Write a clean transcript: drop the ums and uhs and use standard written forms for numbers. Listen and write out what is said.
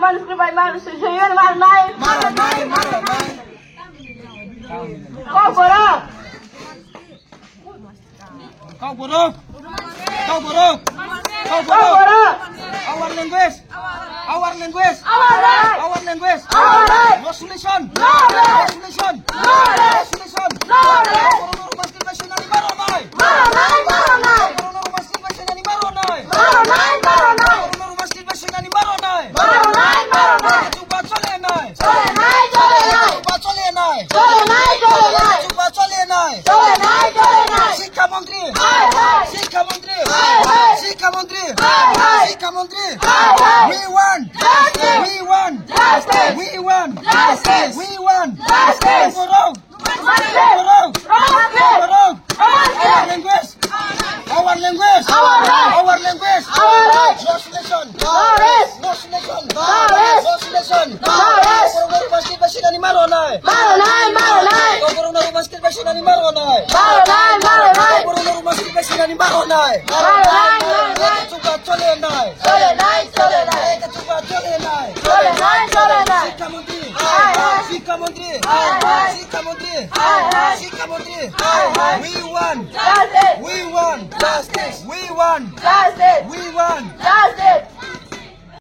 মানুষকে ভাই মানুষ সেই মার নাই মারো নাই মারো নাই কও করো কাউ করো কাউ করো কাউ কও করো করো our language our language আমার নাই our language আমার নাই no solution No way. no solution No way. no solution No way. Corona masjid nasional maro নাই মারো নাই মারো নাই Corona masjid nasional maro নাই মারো নাই মারো নাই Corona masjid nasional maro নাই মারো নাই মারো নাই চুপা চলে নাই চলে নাই চলে নাই চুপা চলে নাই চলে নাই চলে নাই চুপা চলে নাই চলে নাই চলে নাই শিক্ষামন্ত্রী হায় হায় শিক্ষামন্ত্রী হায় হায় শিক্ষামন্ত্রী হায় হায় শিক্ষামন্ত্রী হায় হায় we want Justice. we want Justice. we want Justice. we want Justice. করো রোমান্সে করো রোমান্সে করো রোমান্সে our language our language Our right. our language Our right. no solution No rest. no solution No rest. no solution No rest. Corona masjid nasional maro নাই মারো নাই মারো নাই Corona masjid nasional maro নাই মারো নাই মারো নাই Corona masjid nasional maro নাই মারো নাই মারো নাই চুপা চলে নাই চলে নাই চলে নাই চুপা চলে নাই চলে নাই চলে নাই শিক্ষামন্ত্রী হায় হায় শিক্ষামন্ত্রী হায় হায় শিক্ষামন্ত্রী হায় হায় শিক্ষামন্ত্রী হায় হায় we want Justice. we want Justice. we want Justice. we want Justice.